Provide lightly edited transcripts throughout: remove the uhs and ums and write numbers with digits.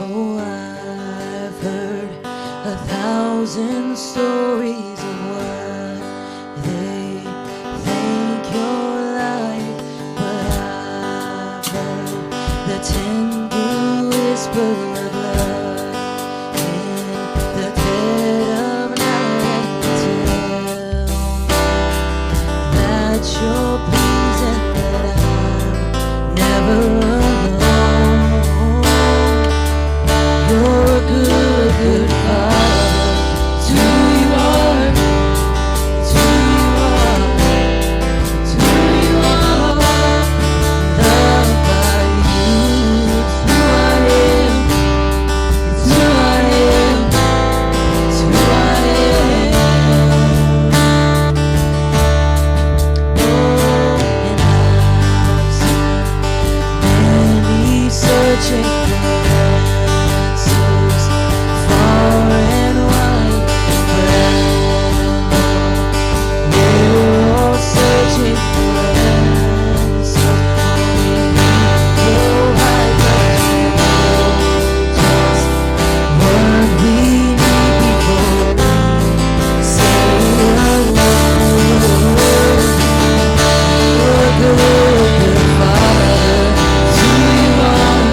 Oh, I've heard 1,000 stories of what they think you're like, but I've heard the tender whisper of love in the dead of night. Tell me that you're pleased and that I'm never alone. You're a good, good Father. It's who you are. It's who you are. It's who you are. Loved by you. It's who I am. It's who I am. It's who I am. Oh, and I've seen many searching for answers far and wide, but I know we're all searching for answers. We provide just what we need before we say a word. You're a good, good Father. It's who you are.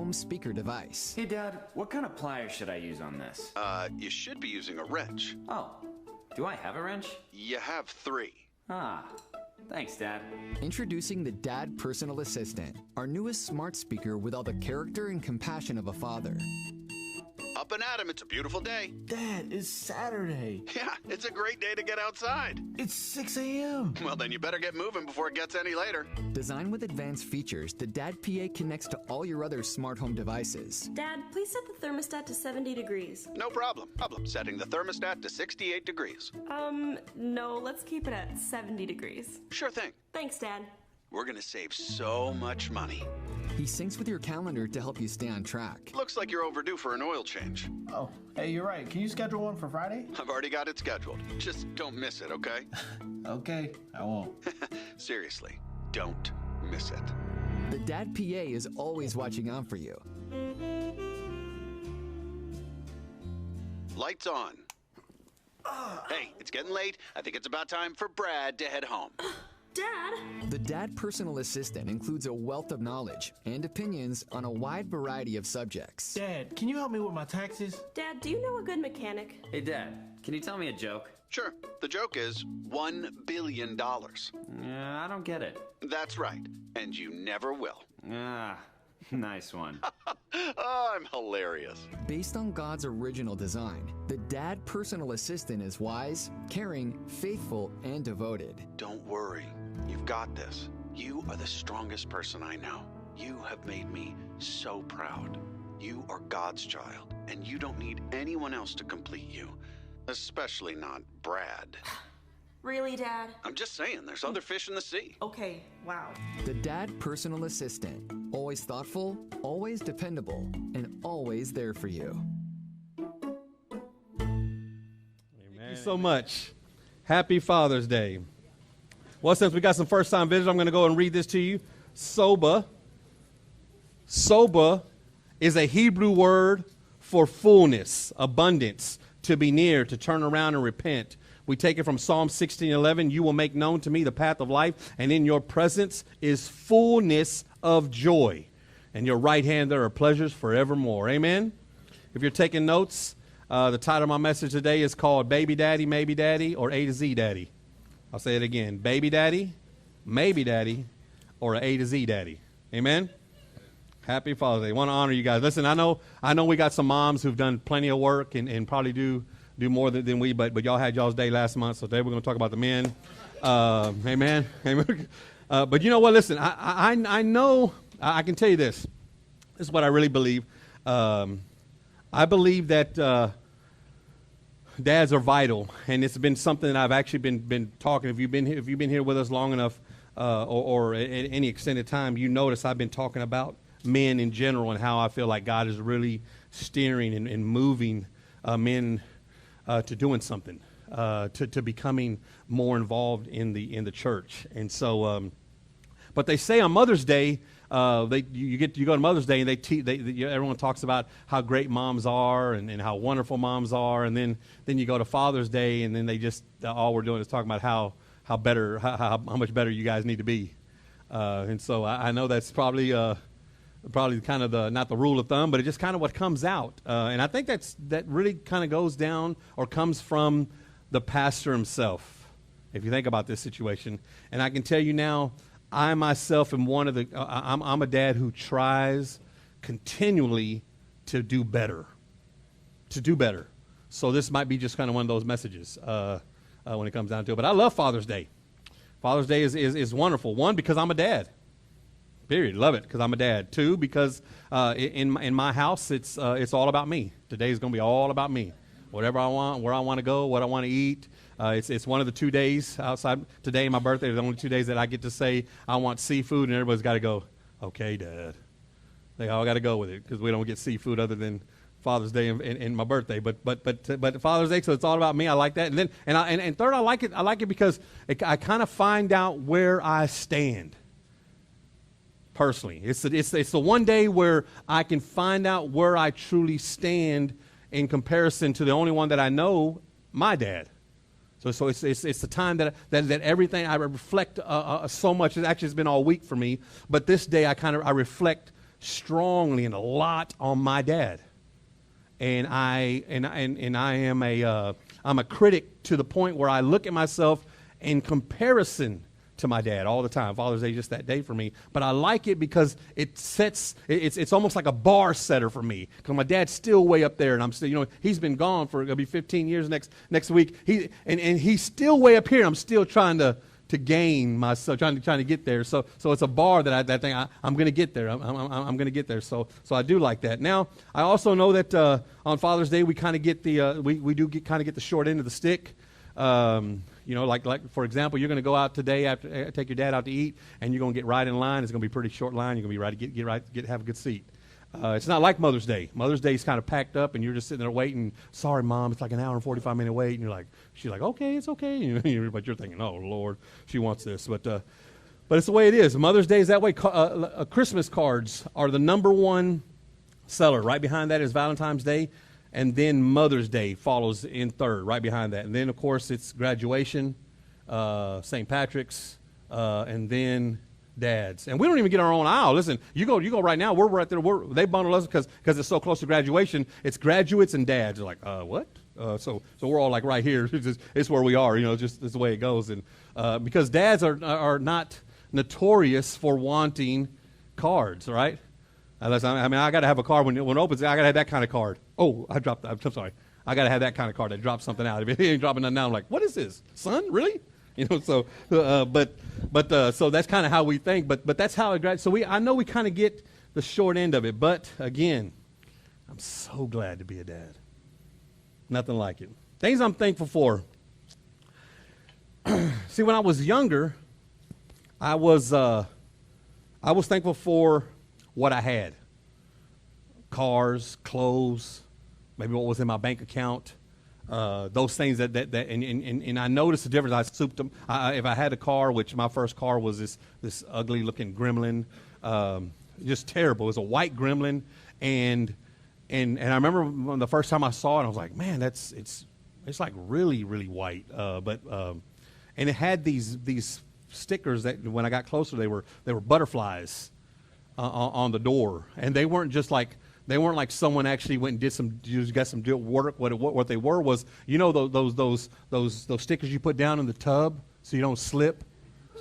home speaker device. Hey, Dad, what kind of pliers should I use on this? You should be using a wrench. Oh, do I have a wrench? You have 3. Ah, thanks, Dad. Introducing the Dad Personal Assistant, our newest smart speaker with all the character and compassion of a father. Up and at 'em, it's a beautiful day. Dad, it's Saturday. Yeah, it's a great day to get outside. It's 6 a.m. Well, then you better get moving before it gets any later. Designed with advanced features, the Dad PA connects to all your other smart home devices. Dad, please set the thermostat to 70 degrees. No problem. Setting the thermostat to 68 degrees. No, let's keep it at 70 degrees. Sure thing. Thanks, Dad. We're gonna save so much money. He syncs with your calendar to help you stay on track. Looks like you're overdue for an oil change. Oh, hey, you're right. Can you schedule one for Friday? I've already got it scheduled. Just don't miss it, okay? Okay, I won't. Seriously, don't miss it. The Dad PA is always watching out for you. Lights on. Hey, it's getting late. I think it's about time for Brad to head home. Dad? The Dad Personal Assistant includes a wealth of knowledge and opinions on a wide variety of subjects. Dad, can you help me with my taxes? Dad, do you know a good mechanic? Hey, Dad, can you tell me a joke? Sure. The joke is $1 billion. I don't get it. That's right. And you never will. Ah, nice one. Oh, I'm hilarious. Based on God's original design, the Dad Personal Assistant is wise, caring, faithful, and devoted. Don't worry. You've got this. You are the strongest person I know. You have made me so proud. You are God's child, and you don't need anyone else to complete you. Especially not Brad. Really, Dad? I'm just saying, there's other fish in the sea. Okay, wow. The Dad Personal Assistant, always thoughtful, always dependable, and always there for you. Thank you so much. Happy Father's Day. Well, since we got some first-time visitors, I'm going to go and read this to you. Soba. Soba is a Hebrew word for fullness, abundance, to be near, to turn around and repent. We take it from Psalm 16:11. You will make known to me the path of life, and in your presence is fullness of joy. And your right hand there are pleasures forevermore. Amen? If you're taking notes, the title of my message today is called Baby Daddy, Maybe Daddy, or A to Z Daddy. I'll say it again. Baby Daddy, Maybe Daddy, or A to Z Daddy. Amen? Happy Father's Day. I want to honor you guys. Listen, I know we got some moms who've done plenty of work and probably do more than we, but y'all had y'all's day last month, so today we're going to talk about the men. Amen. Amen. But you know what? Listen, I know, I can tell you this. This is what I really believe. I believe that dads are vital, and it's been something that I've actually been talking. If you've been here with us long enough, or at any extended time, you notice I've been talking about men in general and how I feel like God is really steering and moving men to doing something, to becoming more involved in the church. And so, but they say on Mother's Day, you go to Mother's Day and everyone talks about how great moms are and how wonderful moms are, and then you go to Father's Day and then they just all we're doing is talking about how much better you guys need to be. And so I know that's probably kind of not the rule of thumb, but it's just kind of what comes out. And I think that really kind of goes down or comes from the pastor himself, if you think about this situation. And I can tell you now, I myself am I'm a dad who tries continually to do better. So this might be just kind of one of those messages when it comes down to it. But I love Father's Day. Father's Day is wonderful. One, because I'm a dad. Period. Love it because I'm a dad. Two, because in my house it's all about me. Today's going to be all about me. Whatever I want, where I want to go, what I want to eat. It's one of the 2 days outside. Today and my birthday are the only 2 days that I get to say I want seafood, and everybody's got to go, okay, Dad. They all got to go with it because we don't get seafood other than Father's Day and my birthday. But Father's Day, so it's all about me. I like that. And third, I like it because I kind of find out where I stand. Personally, it's the one day where I can find out where I truly stand in comparison to the only one that I know, my dad. So it's the time that everything I reflect so much. It actually has been all week for me, but this day I reflect strongly and a lot on my dad. And I am I'm a critic to the point where I look at myself in comparison to my dad all the time. Father's Day is just that day for me, but I like it because it's almost like a bar setter for me. Because my dad's still way up there, and I'm still, he's been gone for it'll be 15 years next week. He's still way up here. I'm still trying to gain myself, trying to get there. So it's a bar that I think I'm going to get there. I'm going to get there. So I do like that. Now I also know that on Father's Day we kind of get the we do kind of get the short end of the stick. Like for example, you're going to go out today after take your dad out to eat, and you're going to get right in line. It's going to be a pretty short line. You're going to be right to have a good seat. It's not like Mother's Day. Mother's Day is kind of packed up, and you're just sitting there waiting. Sorry, Mom, it's like an hour and 45-minute wait, and she's like, okay, it's okay. But you're thinking, oh Lord, she wants this. But it's the way it is. Mother's Day is that way. Christmas cards are the number one seller. Right behind that is Valentine's Day. And then Mother's Day follows in third, right behind that. And then, of course, it's graduation, St. Patrick's, and then Dad's. And we don't even get our own aisle. Listen, you go right now. We're right there. They bundle us because it's so close to graduation. It's graduates and dads. They're like, what? So we're all like right here. It's where we are. Just it's the way it goes. And because dads are not notorious for wanting cards, right? Unless I got to have a card when it opens. I got to have that kind of card. Oh, I'm sorry. I got to have that kind of card that drops something out. If it ain't dropping nothing out, I'm like, what is this, son? Really? So that's kind of how we think. But that's how it graduates. So I know we kind of get the short end of it. But again, I'm so glad to be a dad. Nothing like it. Things I'm thankful for. See, when I was younger, I was thankful for what I had. Cars, clothes, maybe what was in my bank account, those things that and I noticed the difference. I souped them. If I had a car, which my first car was this ugly looking Gremlin, just terrible. It was a white Gremlin, and I remember the first time I saw it, I was like, man, it's like really, really white. And it had these stickers that when I got closer, they were butterflies on the door, and they weren't like someone actually went and got some work. What they were was, those stickers you put down in the tub so you don't slip.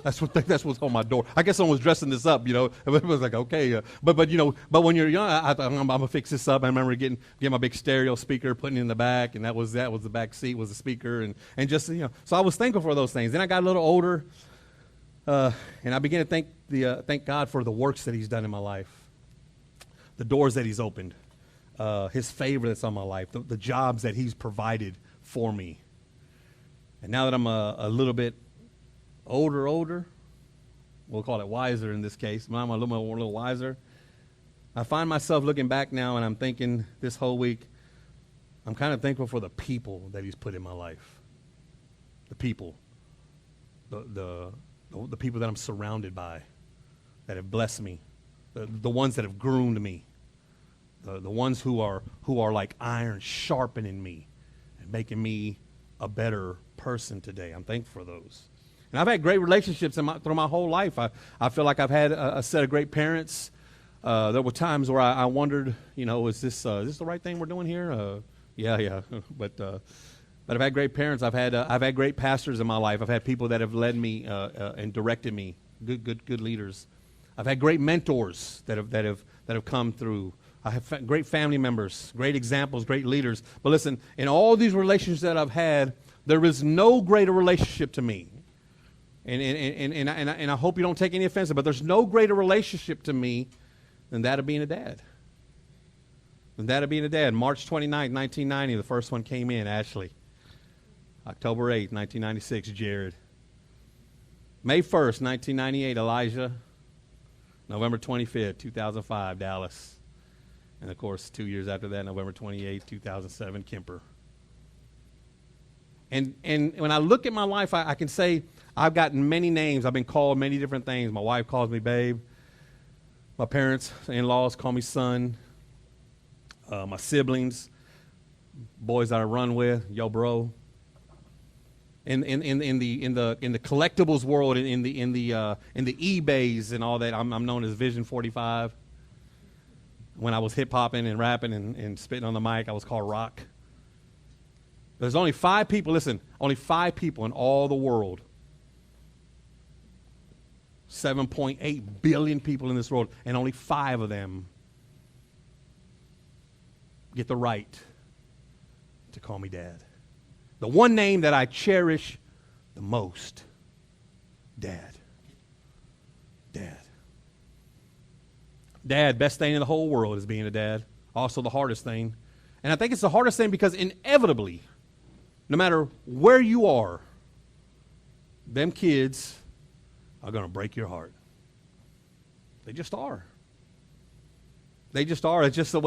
That's what's on my door. I guess someone was dressing this up, It was like, okay, but when you're young, I'm gonna fix this up. I remember getting my big stereo speaker, putting it in the back, and that was the back seat was the speaker, and just So I was thankful for those things. Then I got a little older, and I began to thank God for the works that He's done in my life, the doors that He's opened, His favor that's on my life, the jobs that He's provided for me. And now that I'm a little bit older, we'll call it wiser in this case. Now I'm a little wiser. I find myself looking back now, and I'm thinking this whole week, I'm kind of thankful for the people that He's put in my life. The people, the people that I'm surrounded by, that have blessed me, the ones that have groomed me, the ones who are like iron sharpening me and making me a better person today. I'm thankful for those. And I've had great relationships through my whole life. I feel like I've had a set of great parents. There were times where I wondered, is this the right thing we're doing here? Yeah. But I've had great parents. I've had great pastors in my life. I've had people that have led me and directed me. Good leaders. I've had great mentors that have come through. I have great family members, great examples, great leaders. But listen, in all these relationships that I've had, there is no greater relationship to me. And I hope you don't take any offense, but there's no greater relationship to me than that of being a dad. March 29th, 1990, the first one came in, Ashley. October 8th, 1996, Jared. May 1st, 1998, Elijah. November 25th, 2005, Dallas. And, of course, 2 years after that, November 28th, 2007, Kemper. And when I look at my life, I can say I've gotten many names. I've been called many different things. My wife calls me babe. My parents, in-laws, call me son. My siblings, boys that I run with, yo, bro. In the collectibles world, in the eBays and all that, I'm known as Vision 45. When I was hip-hopping and rapping and spitting on the mic, I was called Rock. There's only 5 people, listen, only 5 people in all the world. 7.8 billion people in this world, and only 5 of them get the right to call me Dad. The one name that I cherish the most, Dad. Dad. Dad, best thing in the whole world is being a dad. Also the hardest thing. And I think it's the hardest thing because inevitably, no matter where you are, them kids are going to break your heart. They just are. They just are. It's just the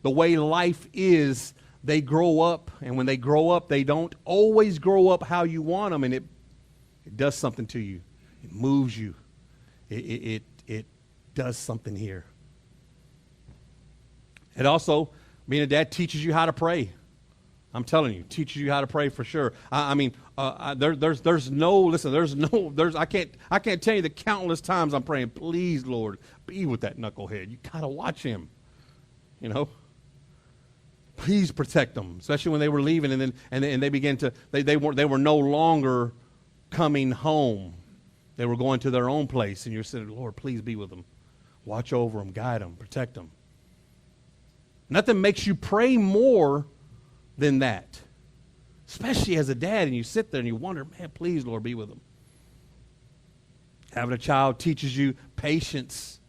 way life is. They grow up, and when they grow up, they don't always grow up how you want them, and it does something to you. It moves you. It does something here. It also, being a dad teaches you how to pray. I'm telling you, teaches you how to pray for sure. I can't tell you the countless times I'm praying, please, Lord, be with that knucklehead. You gotta watch him, you know. Please protect them, especially when they were leaving, and they began to they were no longer coming home. They were going to their own place, and you're saying, Lord, please be with them, watch over them, guide them, protect them. Nothing makes you pray more than that, especially as a dad, and you sit there and you wonder, man, please, Lord, be with them. Having a child teaches you patience.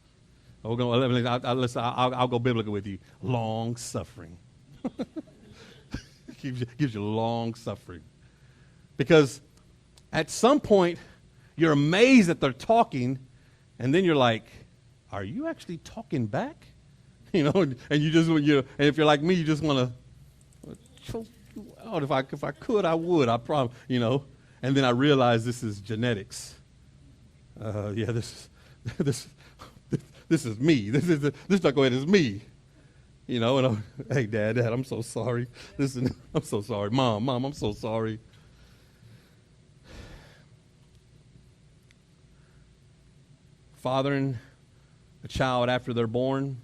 I'll go biblical with you. Long suffering. gives you long suffering. Because at some point, you're amazed that they're talking, and then you're like, are you actually talking back? You know, and you just, and if you're like me, you just want to choke you out. If I could, I would. I promise, you know. And then I realized this is genetics. This is me. This knucklehead is me. You know, and hey, Dad, I'm so sorry. Listen, I'm so sorry. Mom, I'm so sorry. Fathering a child after they're born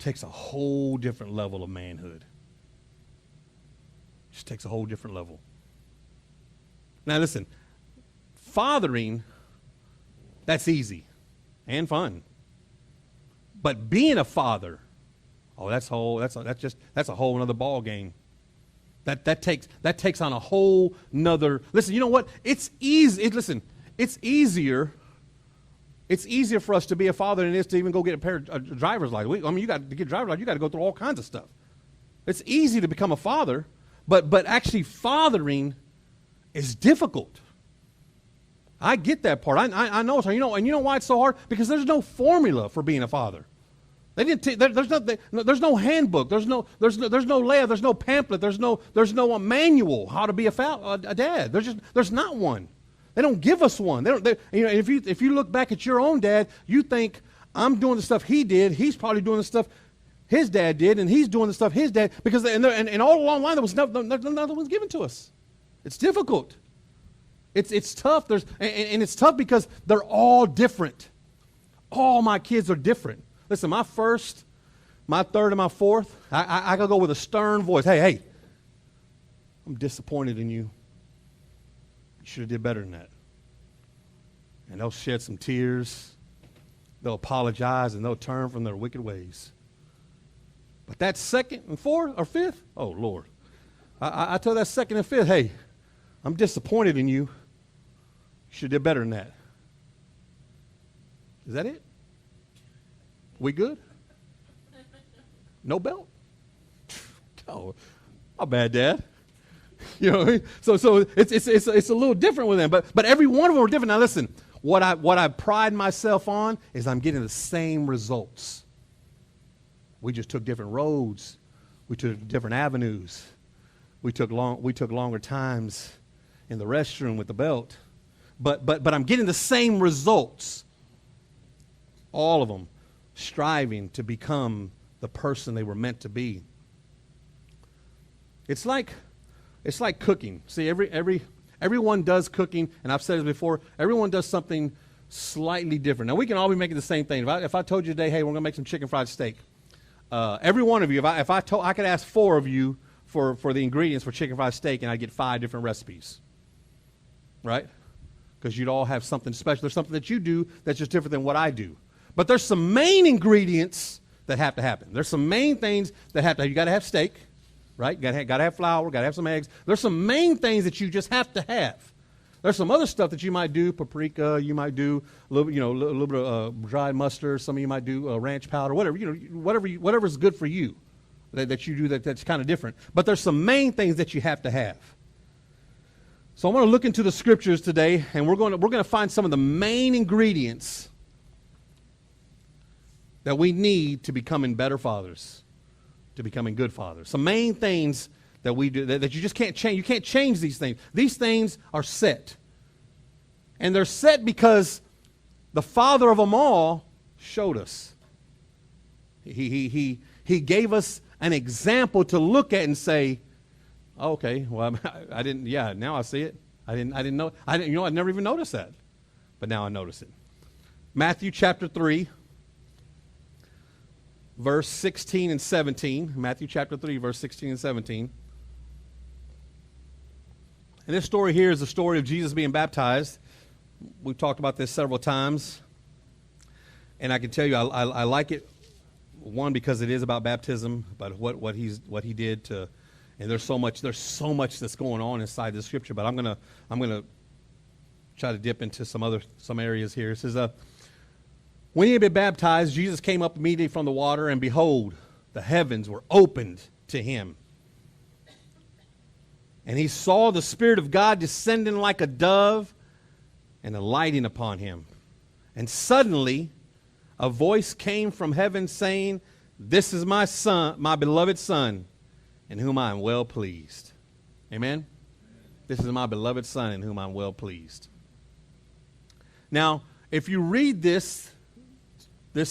takes a whole different level of manhood. Just takes a whole different level. Now listen, fathering, that's easy and fun. But being a father, that's a whole nother ball game. That takes on a whole nother. Listen, you know what? It's easy. It's easier for us to be a father than it is to even go get a driver's license. You got to get a driver's license. You got to go through all kinds of stuff. It's easy to become a father, but actually fathering is difficult. I get that part. I know it's hard. You know why it's so hard? Because there's no formula for being a father. They didn't. There's no handbook. There's no layout. There's no pamphlet. There's no manual how to be a dad. There's not one. They don't give us one. If you look back at your own dad, you think, I'm doing the stuff he did. He's probably doing the stuff his dad did, and he's doing the stuff his dad, because and all along the line there was nothing was given to us. It's difficult. It's tough. And it's tough because they're all different. All my kids are different. Listen, my first, my third, and my fourth, I gotta go with a stern voice. Hey, I'm disappointed in you. You should have did better than that. And they'll shed some tears. They'll apologize, and they'll turn from their wicked ways. But that second and fourth or fifth, oh, Lord. I tell that second and fifth, hey, I'm disappointed in you. You should have did better than that. Is that it? We good? No belt? Oh, my bad, Dad. You know, so it's a little different with them, but every one of them are different. Now listen, what I pride myself on is I'm getting the same results. We just took different roads. We took different avenues. We took longer times in the restroom with the belt. But I'm getting the same results. All of them striving to become the person they were meant to be. It's like cooking. See, everyone does cooking, and I've said it before, everyone does something slightly different. Now, we can all be making the same thing. If I told you today, hey, we're going to make some chicken fried steak, every one of you, if I could ask 4 of you for the ingredients for chicken fried steak, and I'd get 5 different recipes, right? Because you'd all have something special. There's something that you do that's just different than what I do. But there's some main ingredients that have to happen. There's some main things that have to happen. You got to have steak, right? Got to have flour, got to have some eggs. There's some main things that you just have to have. There's some other stuff that you might do, paprika, you might do a little bit of dried mustard. Some of you might do ranch powder, whatever, whatever's good for you that you do that's kind of different. But there's some main things that you have to have. So I want to look into the scriptures today, and we're going to find some of the main ingredients that we need to becoming better fathers, to becoming good fathers. Some main things that we do that you just can't change. You can't change these things. These things are set. And they're set because the Father of them all showed us. He gave us an example to look at and say, okay, well, I didn't, yeah, now I see it. I didn't know, I never even noticed that. But now I notice it. Matthew chapter 3. Verse 16 and 17. Matthew chapter 3, verse 16 and 17. And this story here is the story of Jesus being baptized. We've talked about this several times. And I can tell you, I like it, one, because it is about baptism, but what he did to, and there's so much that's going on inside this scripture, but I'm gonna try to dip into some areas here. It says, when he had been baptized, Jesus came up immediately from the water, and behold, the heavens were opened to him. And he saw the Spirit of God descending like a dove and alighting upon him. And suddenly a voice came from heaven saying, "This is my son, my beloved Son, in whom I am well pleased." Amen? This is my beloved Son, in whom I'm well pleased. Now, if you read this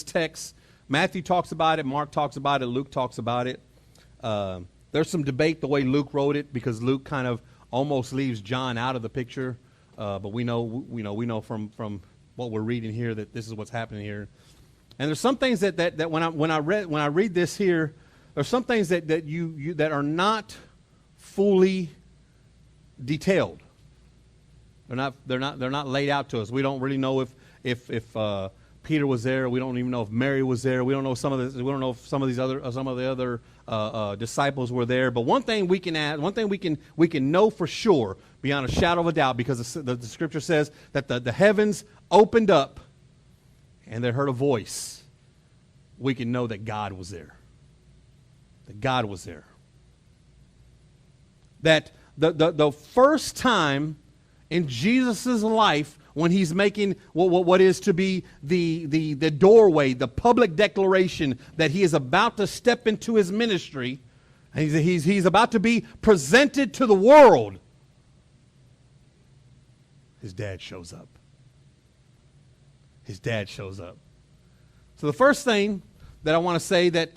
text, Matthew talks about it, Mark talks about it, Luke talks about it. There's some debate the way Luke wrote it, because Luke kind of almost leaves John out of the picture. But we know from what we're reading here that this is what's happening here. And there's some things that when I read this here, there's some things that you that are not fully detailed. They're not laid out to us. We don't really know if Peter was there. We don't even know if Mary was there. We don't know we don't know if some of the other disciples were there. But one thing we can add, one thing we can know for sure, beyond a shadow of a doubt, because the scripture says that the heavens opened up and they heard a voice. We can know that God was there. That God was there. That the first time in Jesus' life, when he's making what is to be the doorway, the public declaration that he is about to step into his ministry, and he's about to be presented to the world, his dad shows up. His dad shows up. So the first thing that I want to say that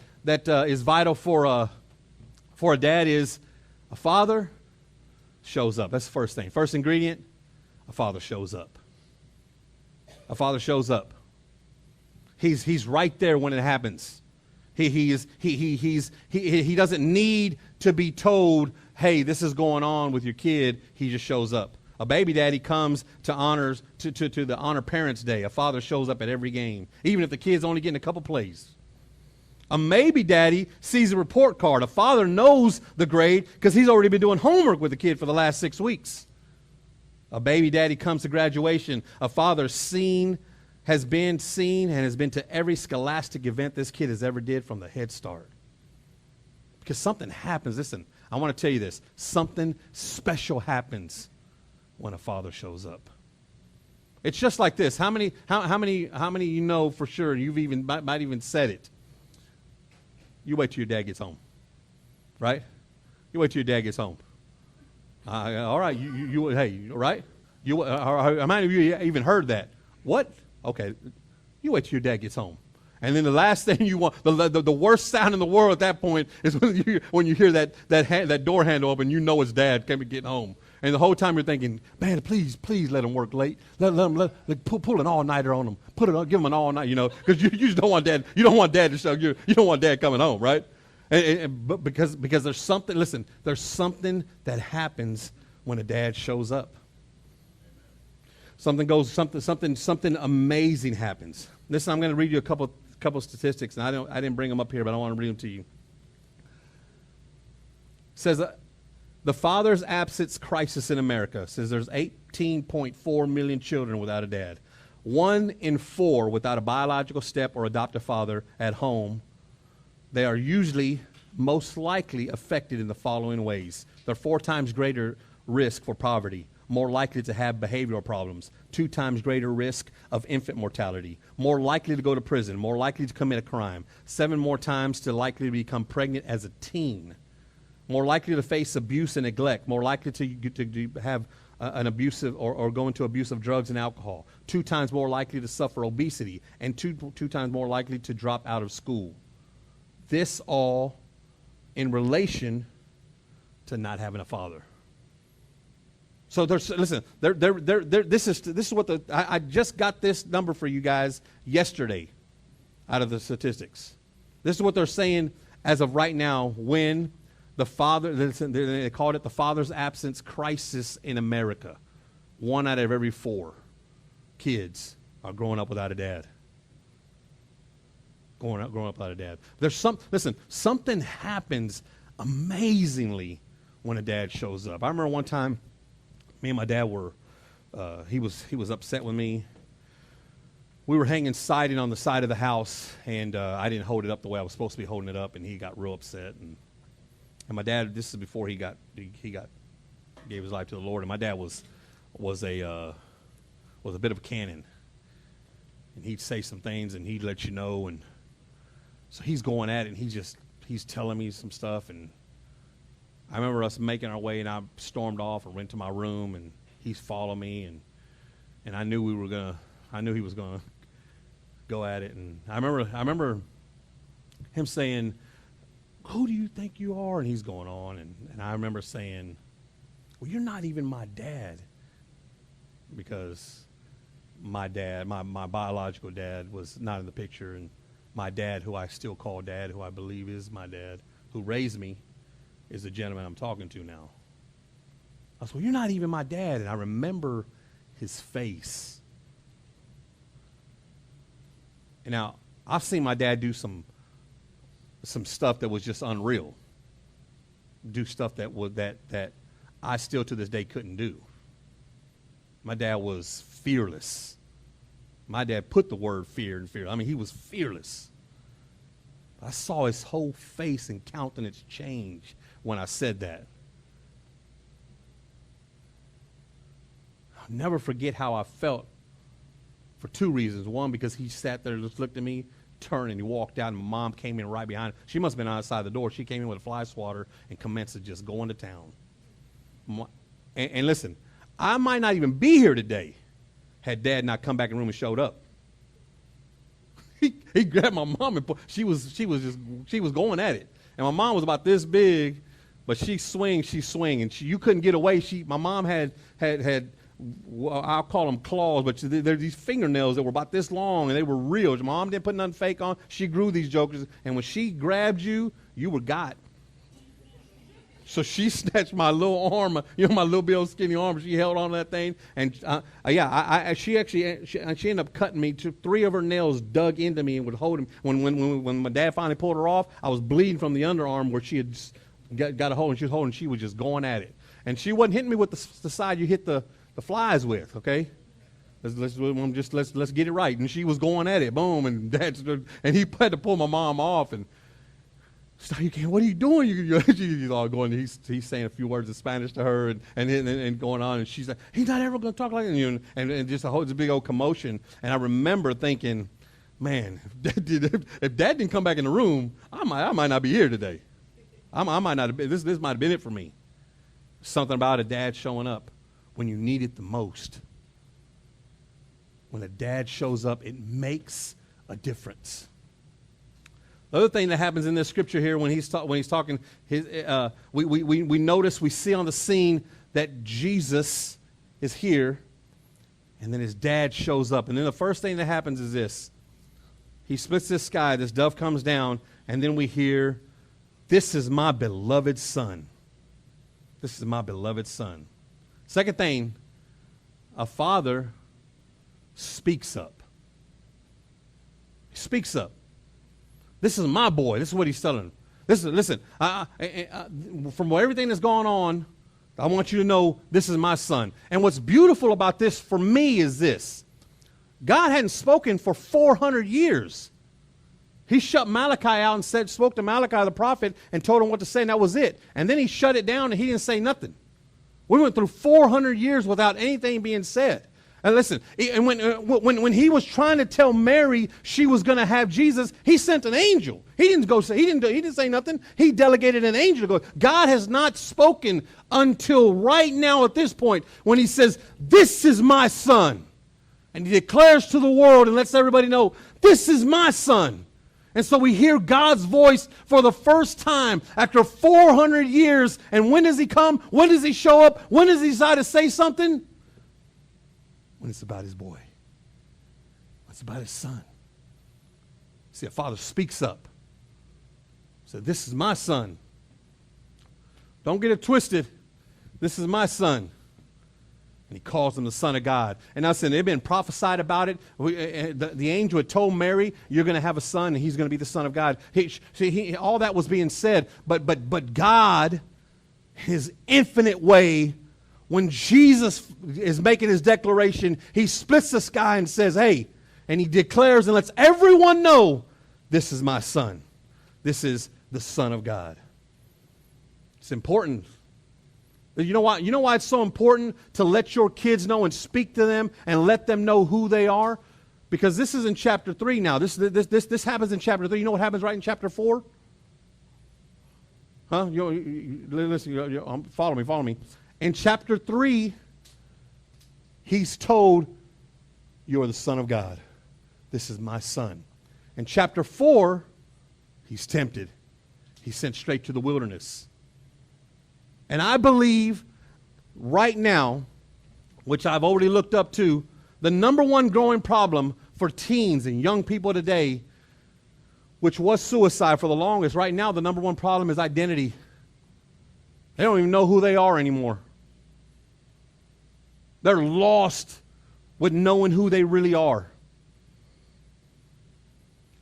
is vital for a dad is a father shows up. That's the first thing. First ingredient, a father shows up. A father shows up. He's right there when it happens. He doesn't need to be told, hey, this is going on with your kid. He just shows up. A baby daddy comes to the Honor Parents Day. A father shows up at every game, even if the kid's only getting a couple plays. A maybe daddy sees a report card. A father knows the grade because he's already been doing homework with the kid for the last 6 weeks. A baby daddy comes to graduation. A father has been to every scholastic event this kid has ever did from the Head Start. Because something happens. Listen, I want to tell you this. Something special happens when a father shows up. It's just like this. How many you know for sure, you've might even said it. You wait till your dad gets home. Right? You wait till your dad gets home. All right, hey, right? How many of you even heard that? What? Okay, you wait till your dad gets home. And then the last thing you want, the worst sound in the world at that point is when you hear that door handle open, you know it's dad coming getting home. And the whole time you're thinking, man, please let them work late. Let them pull an all-nighter on them. Give them an all-night, because you just don't want dad. You don't want dad to show you. You don't want dad coming home, right? But because there's something. Listen, there's something that happens when a dad shows up. Something amazing happens. Listen, I'm going to read you a couple statistics, and I didn't bring them up here, but I want to read them to you. It says the father's absence crisis in America. It says there's 18.4 million children without a dad. 1 in 4 without a biological step or adoptive father at home. They are usually most likely affected in the following ways. They're 4 times greater risk for poverty, more likely to have behavioral problems, 2 times greater risk of infant mortality, more likely to go to prison, more likely to commit a crime, 7 more times to likely to become pregnant as a teen, more likely to face abuse and neglect, more likely to have an abusive or go into abuse of drugs and alcohol, 2 times more likely to suffer obesity, and two times more likely to drop out of school. This all in relation to not having a father. So this is what I just got this number for you guys yesterday out of the statistics. This is what they're saying as of right now when the father, they called it the father's absence crisis in America. 1 out of every 4 kids are growing up without a dad. Growing up without a dad. Something happens amazingly when a dad shows up. I remember one time, me and my dad were, he was upset with me. We were hanging siding on the side of the house, and I didn't hold it up the way I was supposed to be holding it up, and he got real upset. And my dad, this is before he gave his life to the Lord, and my dad was a bit of a cannon, and he'd say some things, and he'd let you know, and so he's going at it, and he's telling me some stuff, and I remember us making our way, and I stormed off and went to my room, and he's following me, and I knew he was gonna go at it, and I remember him saying, "Who do you think you are?" And he's going on, and I remember saying, "Well, you're not even my dad," because my dad, my biological dad, was not in the picture, and my dad, who I still call dad, who I believe is my dad, who raised me, is the gentleman I'm talking to now. I said, "Well, you're not even my dad," and I remember his face. And now, I've seen my dad do some stuff that was just unreal. Do stuff that I still to this day couldn't do. My dad was fearless. My dad put the word fear in fear. I mean, he was fearless. I saw his whole face and countenance change when I said that. I'll never forget how I felt for 2 reasons. One, because he sat there and just looked at me, turned, and he walked out, and my mom came in right behind him. She must have been outside the door. She came in with a fly swatter and commenced to just go into town. And listen, I might not even be here today had Dad not come back in the room and showed up. He grabbed my mom and she was going at it. And my mom was about this big, but she swing, and you couldn't get away. My mom had well, I'll call them claws, but they're these fingernails that were about this long, and they were real. My mom didn't put nothing fake on. She grew these jokers, and when she grabbed you, you were got. So she snatched my little arm, my little big old skinny arm. She held on to that thing, and she ended up cutting me. 3 of her nails dug into me and would hold him. When my dad finally pulled her off, I was bleeding from the underarm where she had got a hold, and she was holding. She was just going at it, and she wasn't hitting me with the side you hit the flies with. Okay, let's get it right. And she was going at it, boom, and he had to pull my mom off and. So you can't. What are you doing? He's all going. He's saying a few words in Spanish to her, and going on. And she's like, "He's not ever going to talk like that." And just a big old commotion. And I remember thinking, man, if Dad didn't come back in the room, I might not be here today. I might not have been. This might have been it for me. Something about a dad showing up when you need it the most. When a dad shows up, it makes a difference. The other thing that happens in this scripture here when he's talking, we notice, we see on the scene that Jesus is here, and then his dad shows up. And then the first thing that happens is this. He splits the sky, this dove comes down, and then we hear, "This is my beloved son. This is my beloved son." Second thing, a father speaks up. He speaks up. This is my boy. This is what he's telling him. Listen, from everything that's going on, I want you to know this is my son. And what's beautiful about this for me is this. God hadn't spoken for 400 years. He shut Malachi out and spoke to Malachi the prophet and told him what to say, and that was it. And then he shut it down and he didn't say nothing. We went through 400 years without anything being said. And listen, and when he was trying to tell Mary she was going to have Jesus, he sent an angel. He didn't say nothing. He delegated an angel to go. God has not spoken until right now at this point when he says, "This is my son." And he declares to the world and lets everybody know, "This is my son." And so we hear God's voice for the first time after 400 years. And when does he come? When does he show up? When does he decide to say something? When it's about his boy. When it's about his son. See, a father speaks up. Said, "This is my son. Don't get it twisted. This is my son." And he calls him the Son of God. And I said, they've been prophesied about it. The angel had told Mary, "You're going to have a son, and he's going to be the Son of God." All that was being said. But God, his infinite way, when Jesus is making his declaration, he splits the sky and says, "Hey," and he declares and lets everyone know, "This is my son. This is the Son of God." It's important. You know why? You know why it's so important to let your kids know and speak to them and let them know who they are? Because this is in chapter 3 now. This happens in chapter 3. You know what happens right in chapter 4? Huh? Listen, follow me. In chapter 3, he's told, "You're the Son of God. This is my son." In chapter 4, he's tempted. He's sent straight to the wilderness. And I believe right now, which I've already looked up to, the number one growing problem for teens and young people today, which was suicide for the longest, right now the number one problem is identity. They don't even know who they are anymore. They're lost with knowing who they really are.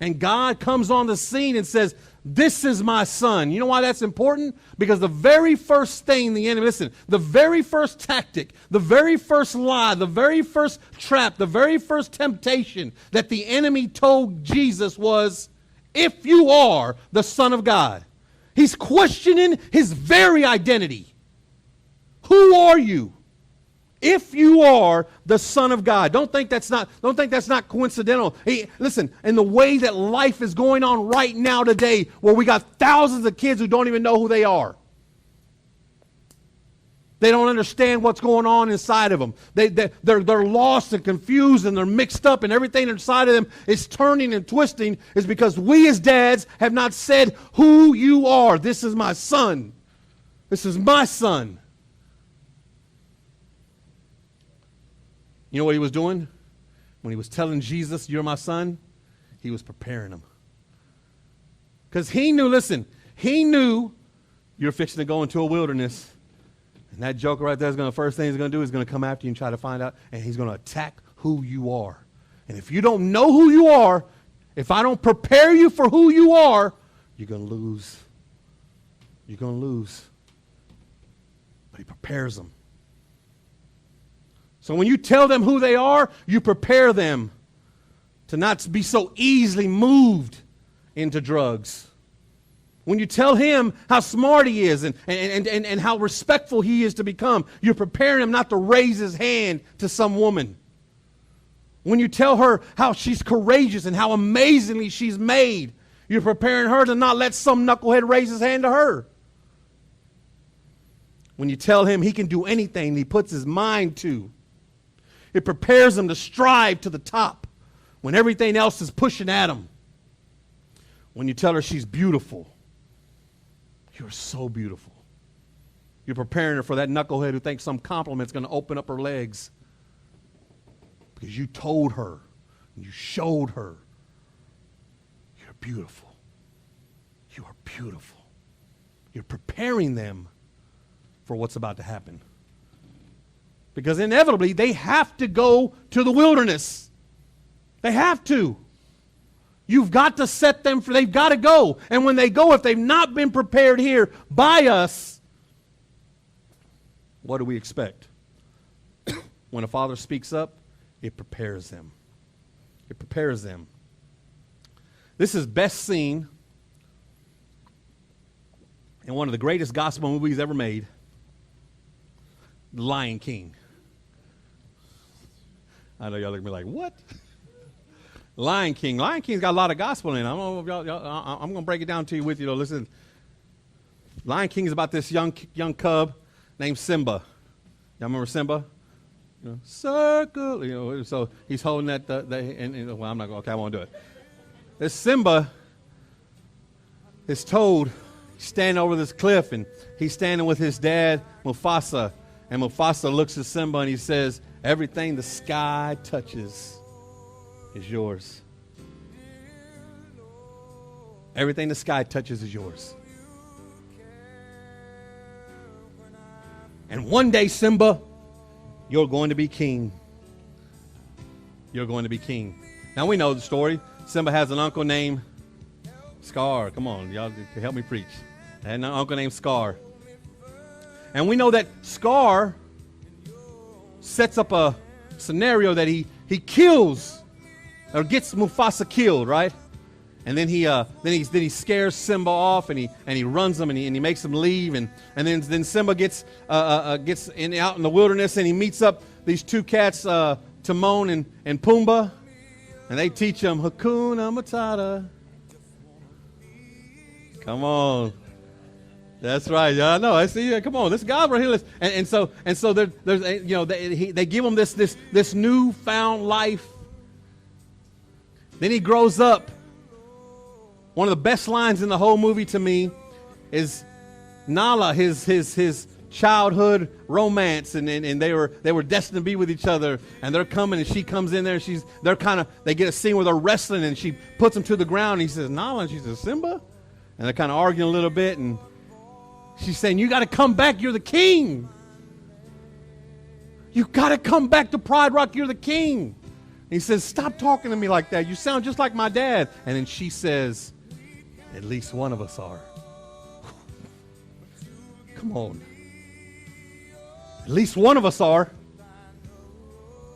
And God comes on the scene and says, "This is my son." You know why that's important? Because the very first thing the enemy, listen, the very first tactic, the very first lie, the very first trap, the very first temptation that the enemy told Jesus was, "If you are the Son of God." He's questioning his very identity. Who are you? If you are the Son of God. Don't think that's not coincidental. Hey, listen, in the way that life is going on right now today, where we got thousands of kids who don't even know who they are. They don't understand what's going on inside of them. They're lost and confused and they're mixed up, and everything inside of them is turning and twisting, is because we as dads have not said who you are. This is my son. This is my son. You know what he was doing? When he was telling Jesus, "You're my son," he was preparing him. Because he knew, listen, he knew you're fixing to go into a wilderness. And that joker right there is going to, first thing he's going to do is going to come after you and try to find out, and he's going to attack who you are. And if you don't know who you are, if I don't prepare you for who you are, you're going to lose. You're going to lose. But he prepares them. So when you tell them who they are, you prepare them to not be so easily moved into drugs. When you tell him how smart he is and how respectful he is to become, you're preparing him not to raise his hand to some woman. When you tell her how she's courageous and how amazingly she's made, you're preparing her to not let some knucklehead raise his hand to her. When you tell him he can do anything he puts his mind to, it prepares him to strive to the top when everything else is pushing at him. When you tell her she's beautiful, you're so beautiful. You're preparing her for that knucklehead who thinks some compliment's going to open up her legs. Because you told her, and you showed her, you're beautiful. You are beautiful. You're preparing them for what's about to happen. Because inevitably, they have to go to the wilderness. They have to. You've got to set them for, they've got to go. And when they go, if they've not been prepared here by us, what do we expect? When a father speaks up, it prepares them. It prepares them. This is best seen in one of the greatest gospel movies ever made, The Lion King. I know y'all look at me like, what? Lion King. Lion King's got a lot of gospel in it. I'm going to break it down to you with you. Listen, Lion King is about this young cub named Simba. Y'all remember Simba? You know, circle. You know, so he's holding that. Well, I'm not going. Okay, I won't do it. This Simba is told he's standing over this cliff, and he's standing with his dad Mufasa, and Mufasa looks at Simba and he says, "Everything the sky touches is yours. Everything the sky touches is yours." And one day, Simba, you're going to be king. You're going to be king. Now we know the story. Simba has an uncle named Scar. Come on, y'all help me preach. I had an uncle named Scar. And we know that Scar sets up a scenario that he kills or gets Mufasa killed, right? And then he scares Simba off, and he runs him, and he makes him leave, and then Simba gets out in the wilderness, and he meets up these two cats, Timon and Pumbaa, and they teach him Hakuna Matata. Come on, that's right. I know. I see. Come on, this guy right here. And so there's they give him this newfound life. Then he grows up. One of the best lines in the whole movie to me is Nala, his childhood romance, and they were destined to be with each other, and they're coming, and she comes in there, and they get a scene where they're wrestling, and she puts him to the ground, and he says, "Nala," and she says, "Simba," and they're kind of arguing a little bit, and she's saying, "You got to come back, you're the king. You got to come back to Pride Rock, you're the king." And he says, "Stop talking to me like that. You sound just like my dad." And then she says, "At least one of us are." Come on. At least one of us are.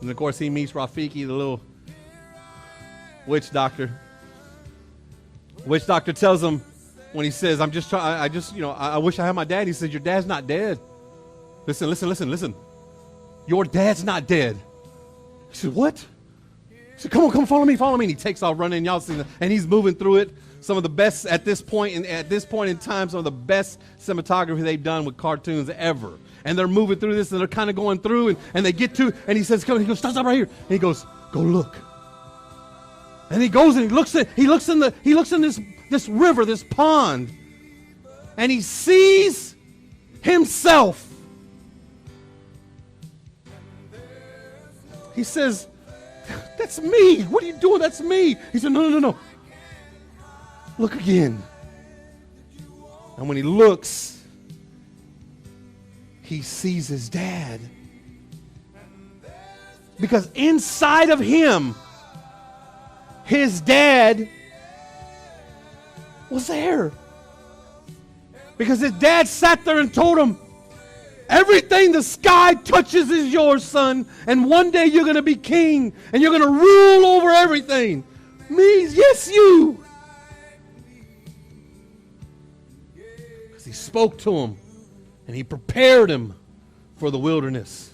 And of course he meets Rafiki, the little witch doctor. Witch doctor tells him when he says, I wish I had my dad. He says, "Your dad's not dead. Listen. Your dad's not dead." He said, "What?" He said, come on, follow me. And he takes off running. Y'all see that? And he's moving through it. Some of the best at this point in time, some of the best cinematography they've done with cartoons ever. And they're moving through this, and they're kind of going through, and they get to, and he says, "Come." He goes, "Stop right here." And he goes, "Go look." And he goes and he looks in this river, this pond, and he sees himself. He says, "That's me. What are you doing? That's me." He said, No. Look again. And when he looks, he sees his dad. Because inside of him, his dad was there. Because his dad sat there and told him, "Everything the sky touches is yours, son. And one day you're going to be king. And you're going to rule over everything." Me? Yes, you. Because he spoke to him. And he prepared him for the wilderness.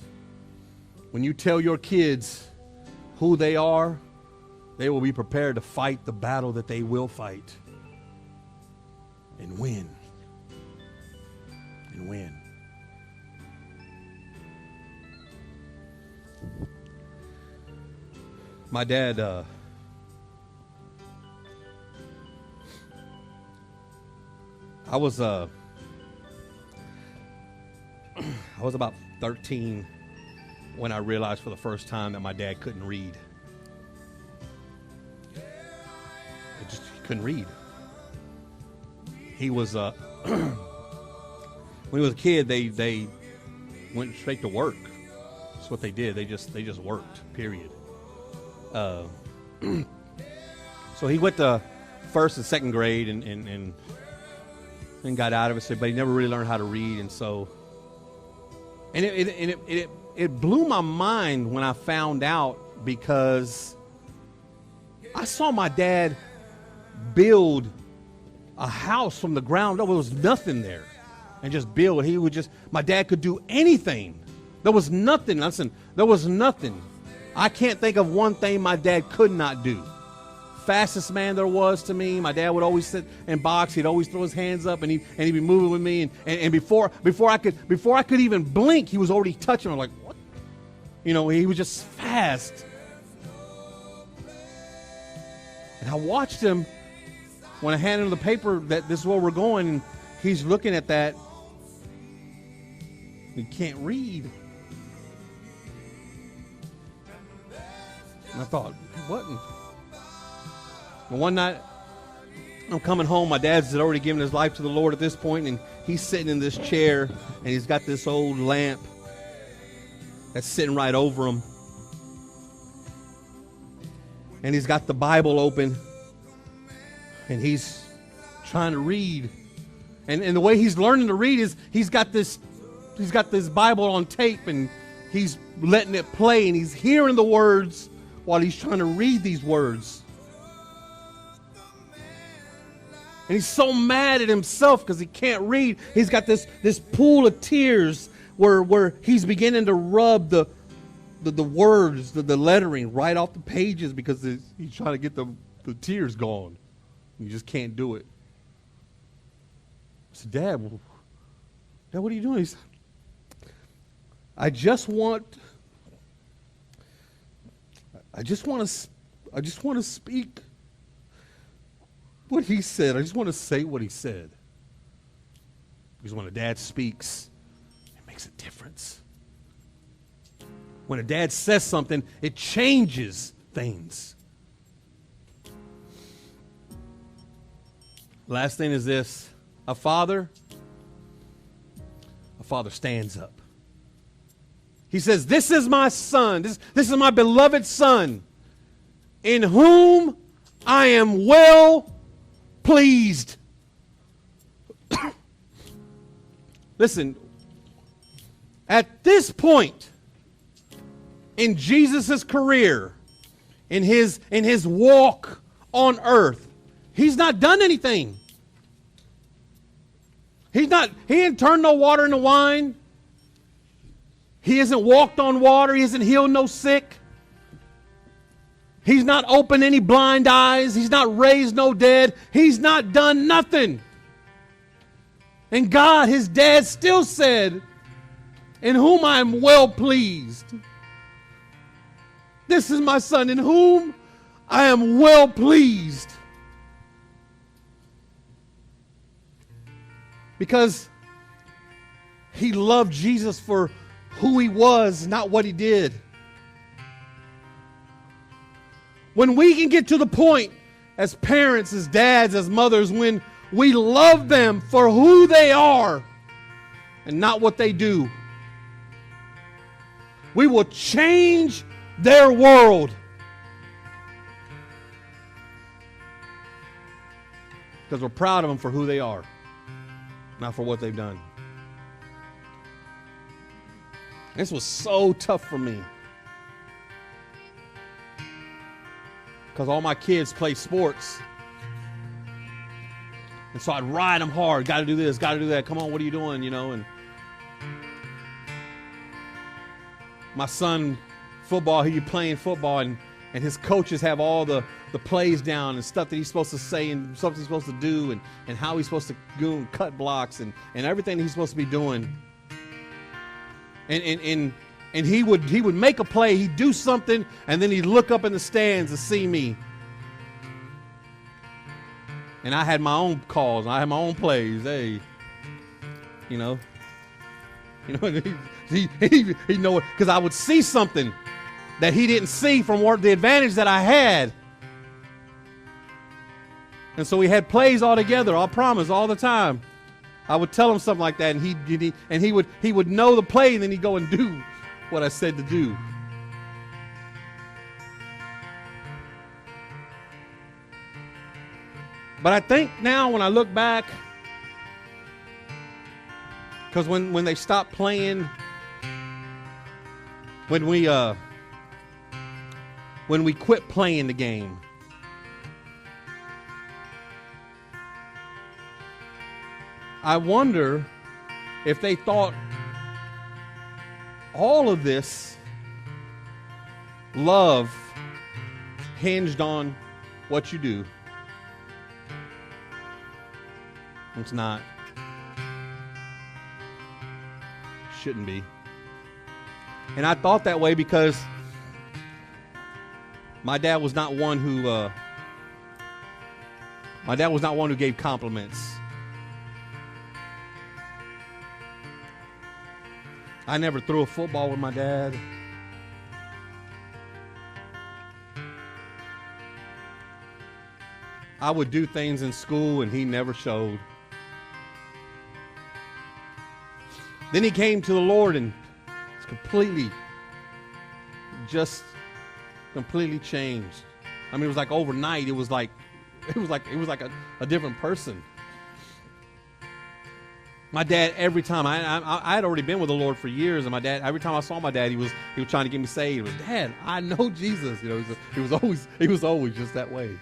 When you tell your kids who they are, they will be prepared to fight the battle that they will fight. And win. And win. My dad, I was about 13 when I realized for the first time that my dad couldn't read. He couldn't read. He was when he was a kid, they went straight to work. That's what they did. They just worked. Period. So he went to first and second grade and got out of it. But he never really learned how to read, and so it blew my mind when I found out, because I saw my dad build a house from the ground up. There was nothing there, and just build. My dad could do anything. There was nothing. Listen, there was nothing. I can't think of one thing my dad could not do. Fastest man there was to me. My dad would always sit and box. He'd always throw his hands up, and he'd be moving with me. And before I could even blink, he was already touching. I'm like, what? You know, he was just fast. And I watched him when I handed him the paper that this is where we're going, and he's looking at that. He can't read. And I thought, what? And one night, I'm coming home. My dad's had already given his life to the Lord at this point, and he's sitting in this chair, and he's got this old lamp that's sitting right over him. And he's got the Bible open, and he's trying to read. And the way he's learning to read is he's got this Bible on tape, and he's letting it play, and he's hearing the words while he's trying to read these words. And he's so mad at himself because he can't read. He's got this pool of tears where he's beginning to rub the words, the lettering right off the pages, because he's trying to get the tears gone. You just can't do it. I said, Dad, what are you doing? He said, I just want to speak what he said. I just want to say what he said. Because when a dad speaks, it makes a difference. When a dad says something, it changes things. Last thing is this. A father stands up. He says, this is my son. This is my beloved son, in whom I am well pleased. Listen, at this point in Jesus' career, in his walk on earth, he's not done anything. He ain't turned no water into wine. He hasn't walked on water. He hasn't healed no sick. He's not opened any blind eyes. He's not raised no dead. He's not done nothing. And God, his dad, still said, in whom I am well pleased. This is my son, in whom I am well pleased. Because he loved Jesus for who he was, not what he did. When we can get to the point as parents, as dads, as mothers, when we love them for who they are and not what they do, we will change their world. Because we're proud of them for who they are, not for what they've done. This was so tough for me. Because all my kids play sports. And so I'd ride them hard. Got to do this, got to do that. Come on, what are you doing? You know, and my son, football, he'd be playing football, and his coaches have all the plays down and stuff that he's supposed to say and stuff he's supposed to do and how he's supposed to go and cut blocks and everything he's supposed to be doing. And he would make a play, he'd do something, and then he'd look up in the stands to see me. And I had my own calls, I had my own plays, hey, you know. You know, he know it because I would see something that he didn't see from the advantage that I had. And so we had plays all together, I promise, all the time. I would tell him something like that, and he would know the play, and then he'd go and do what I said to do. But I think now when I look back, because when they stopped playing, when we quit playing the game, I wonder if they thought all of this love hinged on what you do. It's not. Shouldn't be. And I thought that way because my dad was not one who gave compliments. I never threw a football with my dad. I would do things in school and he never showed. Then he came to the Lord and it's completely changed. I mean, it was like overnight. It was like a different person. My dad, every time I had already been with the Lord for years, and my dad, every time I saw my dad, he was trying to get me saved. It was, Dad, I know Jesus. You know, he was always just that way.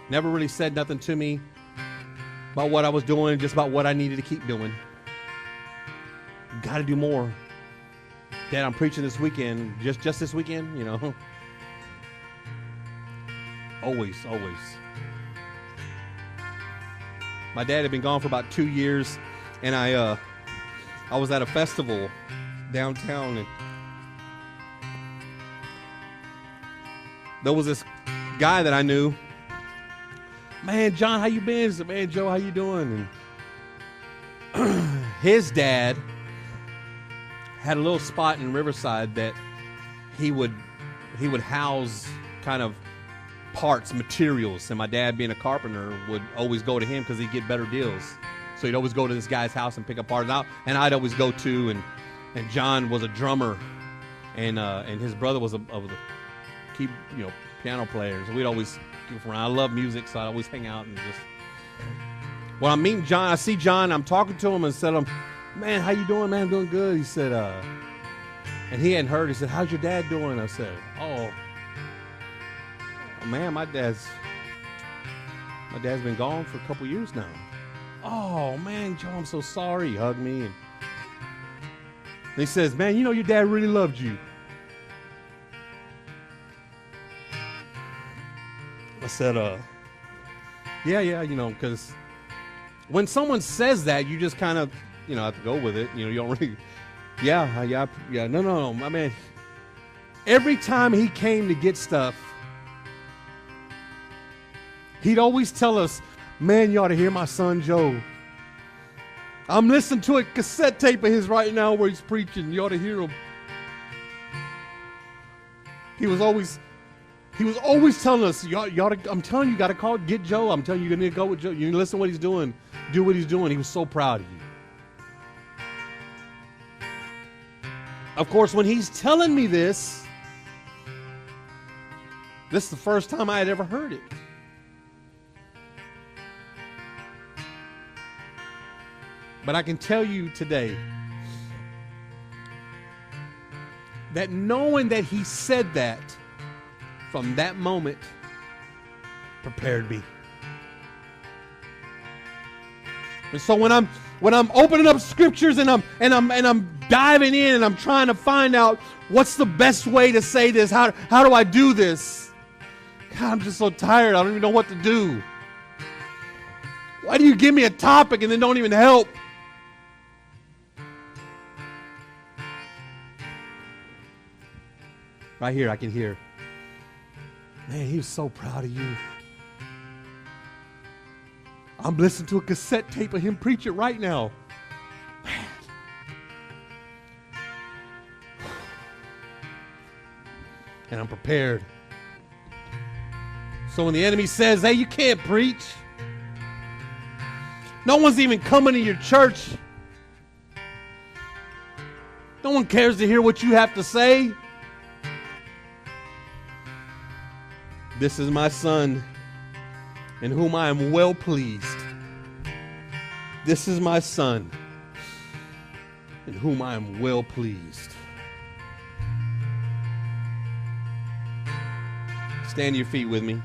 Never really said nothing to me about what I was doing, just about what I needed to keep doing. Got to do more. Dad, I'm preaching this weekend, just this weekend, you know. Always. My dad had been gone for about 2 years, and I was at a festival downtown, and there was this guy that I knew. Man, John, how you been? He said, man, Joe, how you doing? And his dad had a little spot in Riverside that he would house kind of parts, materials, and my dad, being a carpenter, would always go to him because he'd get better deals. So he'd always go to this guy's house and pick up parts out, and I'd always go too. And John was a drummer, and his brother was a piano player. So we'd always goof around. I love music, so I'd always hang out and just. When I'm meeting John, I see John. I'm talking to him and said, "Man, how you doing, man? I'm doing good." He said, and he hadn't heard. He said, "How's your dad doing?" I said, "Oh, man, my dad's been gone for a couple years now." "Oh, man, Joe, I'm so sorry." He hugged me. And he says, "Man, you know your dad really loved you." I said, yeah, you know, because when someone says that, you just kind of, you know, have to go with it. You know, you don't really, yeah. No, my man. Every time he came to get stuff, he'd always tell us, "Man, you ought to hear my son Joe. I'm listening to a cassette tape of his right now where he's preaching. You ought to hear him." He was always telling us, you ought to, I'm telling you, got to call, get Joe. I'm telling you, you need to go with Joe. You need to listen to what he's doing. Do what he's doing. He was so proud of you. Of course, when he's telling me this is the first time I had ever heard it. But I can tell you today that knowing that he said that, from that moment, prepared me. And so when I'm opening up scriptures and I'm diving in and I'm trying to find out what's the best way to say this, how do I do this? God, I'm just so tired. I don't even know what to do. Why do you give me a topic and then don't even help? Right here, I can hear. Man, he was so proud of you. I'm listening to a cassette tape of him preach it right now. Man. and I'm prepared. So when the enemy says, hey, you can't preach, no one's even coming to your church, no one cares to hear what you have to say, this is my son in whom I am well pleased. This is my son in whom I am well pleased. Stand to your feet with me.